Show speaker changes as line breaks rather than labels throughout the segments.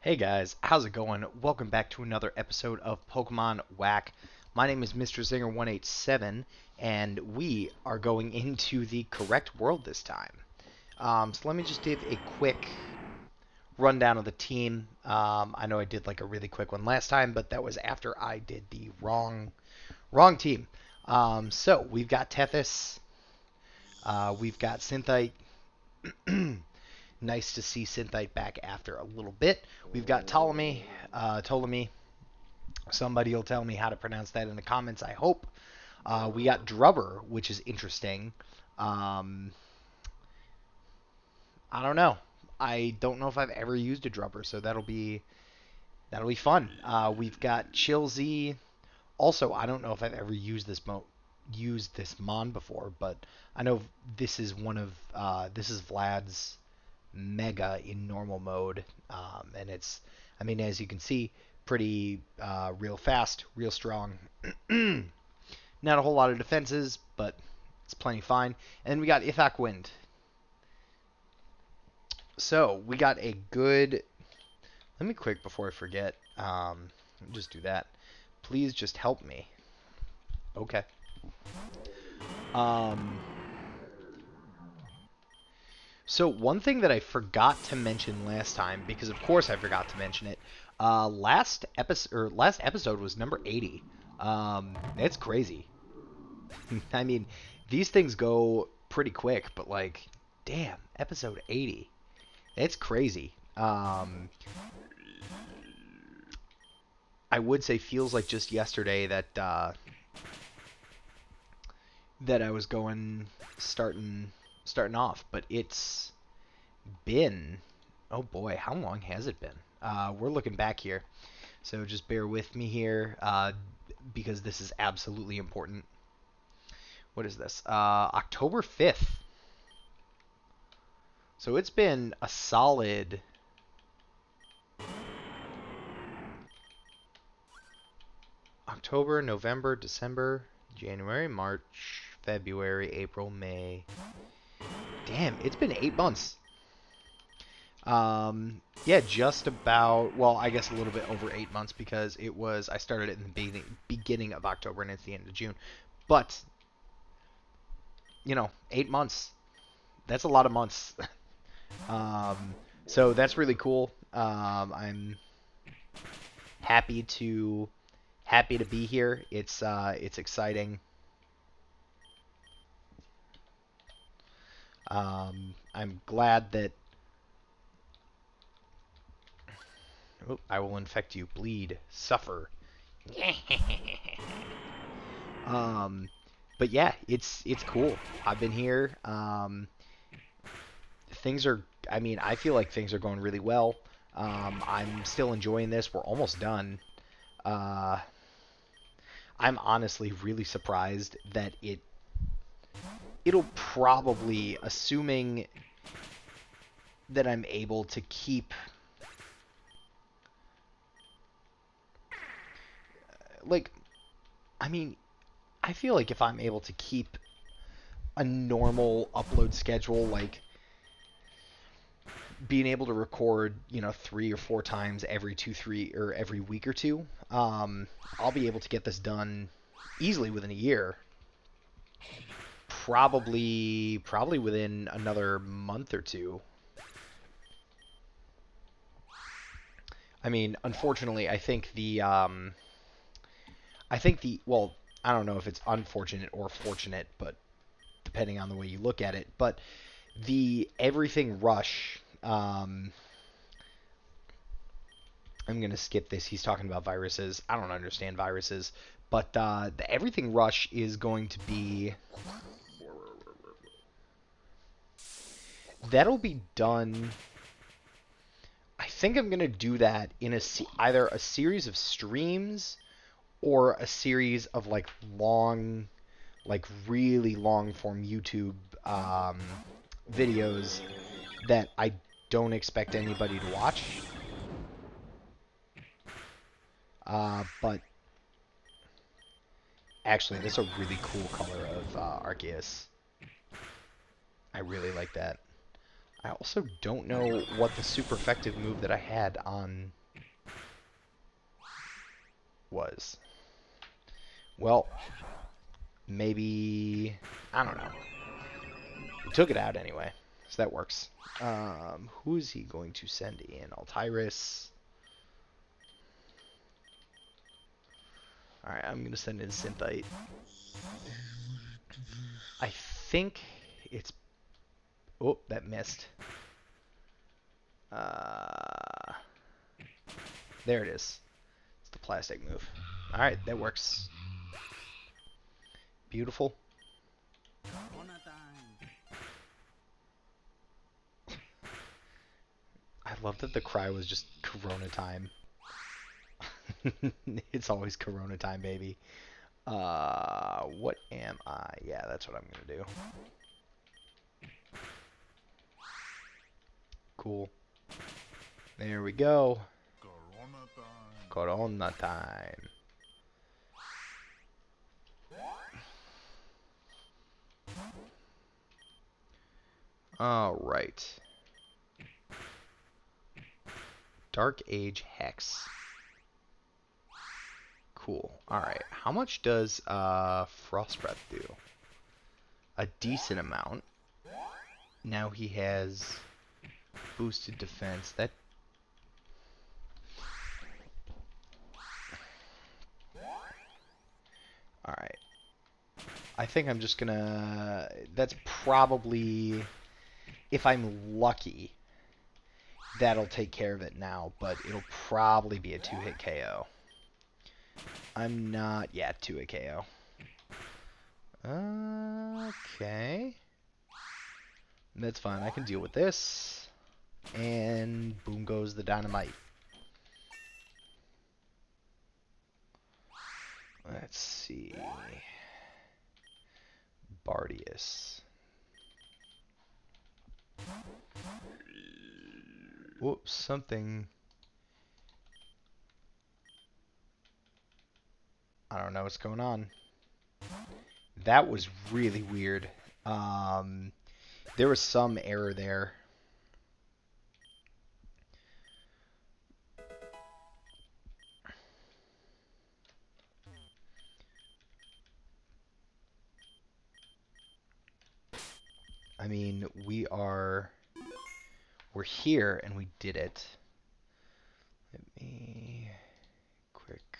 Hey guys, how's it going? Welcome back to another episode of Pokemon Whack. My name is Mr. Zinger187, and we are going into the correct world this time. So let me just give a quick rundown of the team. I know I did like a really quick one last time, but that was after I did the wrong team. So we've got Tethys, we've got Synthite. Nice to see Synthite back after a little bit. We've got Ptolemy. Somebody will tell me how to pronounce that in the comments, I hope. We got Drubber, which is interesting. Um, I don't know. I don't know if I've ever used a Drubber, so that'll be fun. We've got Chilzy. Also, I don't know if I've ever used this Mon before, but I know this is Vlad's Mega in normal mode, and I mean, as you can see, pretty real fast, real strong. Not a whole lot of defenses, but it's plenty fine. And we got Ithak Wind. So we got a good. Let me quick before I forget. Just do that. Please just help me. Okay. Um, So one thing that I forgot to mention last time, because of course I forgot to mention it, last episode was number 80. It's crazy. I mean, these things go pretty quick, but like, damn, episode 80. It's crazy. I would say feels like just yesterday that I was going starting off, but it's been, oh boy, how long has it been? We're looking back here, so just bear with me here because this is absolutely important. What is this? October 5th. So it's been a solid October, November, December, January, March, February, April, May. Damn, it's been 8 months. Yeah, just about. Well, I guess a little bit over 8 months because I started it in the beginning of October and it's the end of June. But 8 months. That's a lot of months. um, so that's really cool. I'm happy to happy to be here. It's exciting. I'm glad that. Oh, I will infect you. Bleed. Suffer. um, but yeah, it's cool. I've been here. Things are. I mean, I feel like things are going really well. I'm still enjoying this. We're almost done. Uh, I'm honestly really surprised that it'll probably, assuming that I'm able to keep like I mean, I feel like if I'm able to keep a normal upload schedule, like being able to record, 3 or 4 times every 2, 3, or every week or two, I'll be able to get this done easily within a year. Probably within another month or two. I mean, unfortunately, well, I don't know if it's unfortunate or fortunate, but depending on the way you look at it, but the Everything Rush. I'm gonna skip this. He's talking about viruses. I don't understand viruses, but the Everything Rush is going to be. That'll be done. I think I'm gonna do that in either a series of streams or a series of like really long form YouTube videos that I don't expect anybody to watch. But actually, that's a really cool color of Arceus. I really like that. I also don't know what the super effective move that I had on was. Well, maybe... I don't know. We took it out anyway, so that works. Who is he going to send in? Altiris. Alright, I'm going to send in Synthite. I think it's... Oh, that missed. There it is. It's the plastic move. Alright, that works. Beautiful. I love that the cry was just Corona time. It's always Corona time, baby. What am I? Yeah, that's what I'm gonna do. Cool. There we go. Corona time. All right. Dark Age Hex. Cool. All right. How much does Frost Breath do? A decent amount. Now he has boosted defense. That. All right. I think I'm just gonna... That's probably... If I'm lucky, that'll take care of it now, but it'll probably be a 2-hit KO. I'm not... Yeah, 2-hit KO. Okay. That's fine. I can deal with this. And boom goes the dynamite. Let's see. Bardius. Whoops, something. I don't know what's going on. That was really weird. There was some error there. I mean, we're here and we did it. Let me quick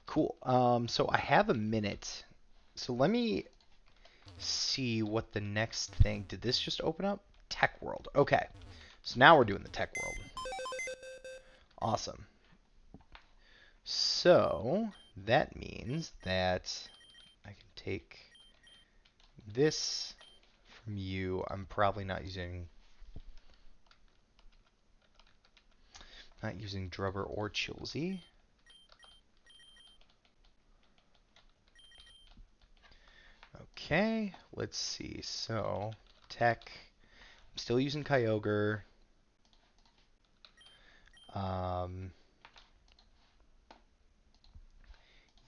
cool. So I have a minute. So let me see what the next thing. Did this just open up? Tech World. Okay. So now we're doing the Tech World. Awesome. So that means that I can take this from you. I'm probably not using Drubber or Chilsey. Okay, let's see. So tech. I'm still using Kyogre.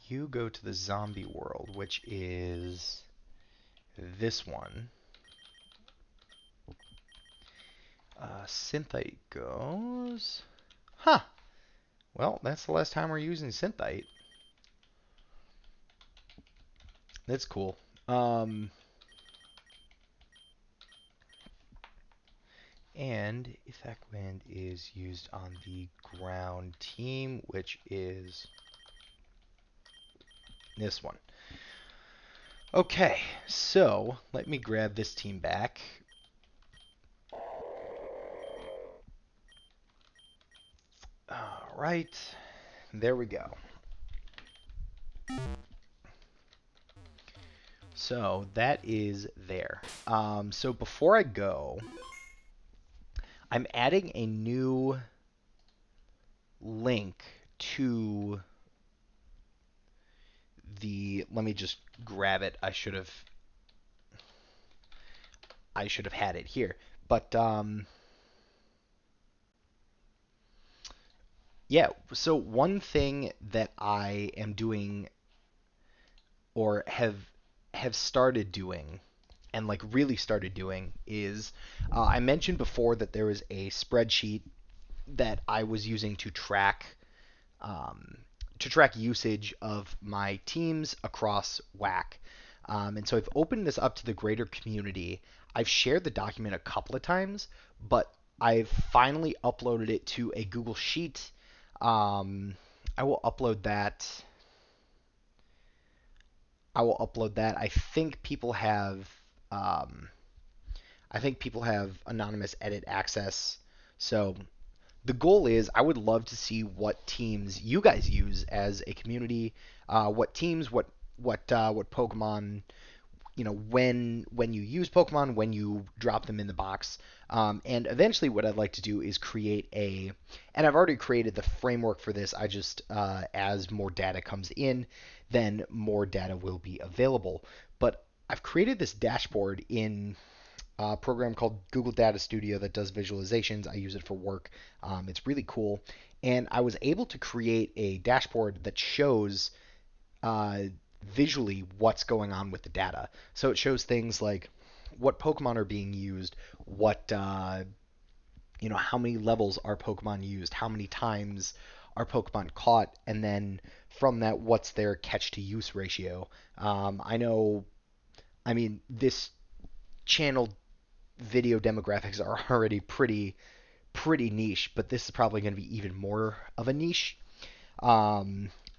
You go to the zombie world, which is this one. Synthite goes... Huh. Well, that's the last time we're using Synthite. That's cool. And Effect Wind is used on the ground team, which is this one. Okay, so let me grab this team back. All right, there we go. So that is there. So before I go, I'm adding a new link to the... Let me just grab it. I should have had it here. But Yeah, so one thing that I am doing or have started doing and like really started doing is I mentioned before that there was a spreadsheet that I was using um, to track usage of my teams across WAC. And so I've opened this up to the greater community. I've shared the document a couple of times, but I've finally uploaded it to a Google Sheet. Um, I will upload that. I will upload that. Um, I think people have anonymous edit access. So the goal is I would love to see what teams you guys use as a community, what teams, what Pokemon, when you use Pokemon, when you drop them in the box, and eventually what I'd like to do is and I've already created the framework for this. I just as more data comes in, then more data will be available. But I've created this dashboard in a program called Google Data Studio that does visualizations. I use it for work. It's really cool. And I was able to create a dashboard that shows uh, visually what's going on with the data. So it shows things like what Pokemon are being used, how many levels are Pokemon used, how many times are Pokemon caught, and then from that, what's their catch to use ratio. I know, I mean, this channel video demographics are already pretty niche, but this is probably going to be even more of a niche.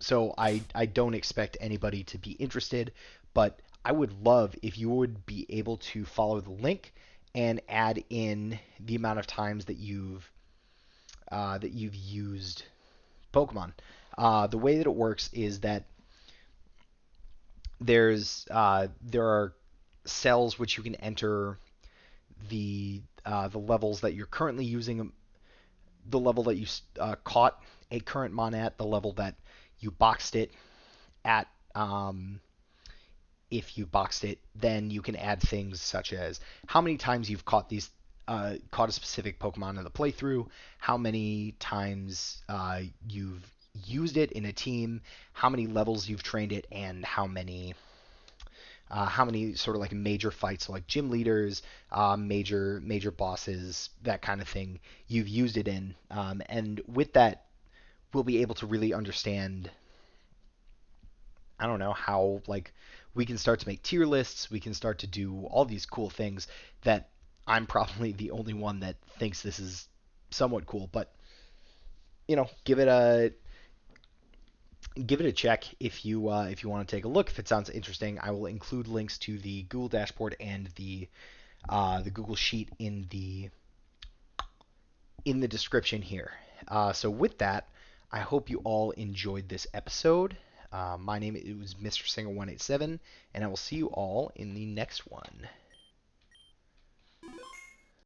So I don't expect anybody to be interested, but I would love if you would be able to follow the link and add in the amount of times that you've used Pokemon. The way that it works is that there are cells which you can enter the levels that you're currently using, the level that you caught a current mon at, the level that you boxed it at. If you boxed it, then you can add things such as how many times you've caught a specific Pokemon in the playthrough, how many times you've used it in a team, how many levels you've trained it, and how many sort of like major fights, so like gym leaders, major bosses, that kind of thing you've used it in, and with that, we'll be able to really understand. I don't know how like we can start to make tier lists. We can start to do all these cool things that I'm probably the only one that thinks this is somewhat cool, but give it a check if you want to take a look. If it sounds interesting, I will include links to the Google dashboard and the Google Sheet in the description here. So with that, I hope you all enjoyed this episode. My name is Mr. Singer 187, and I will see you all in the next one.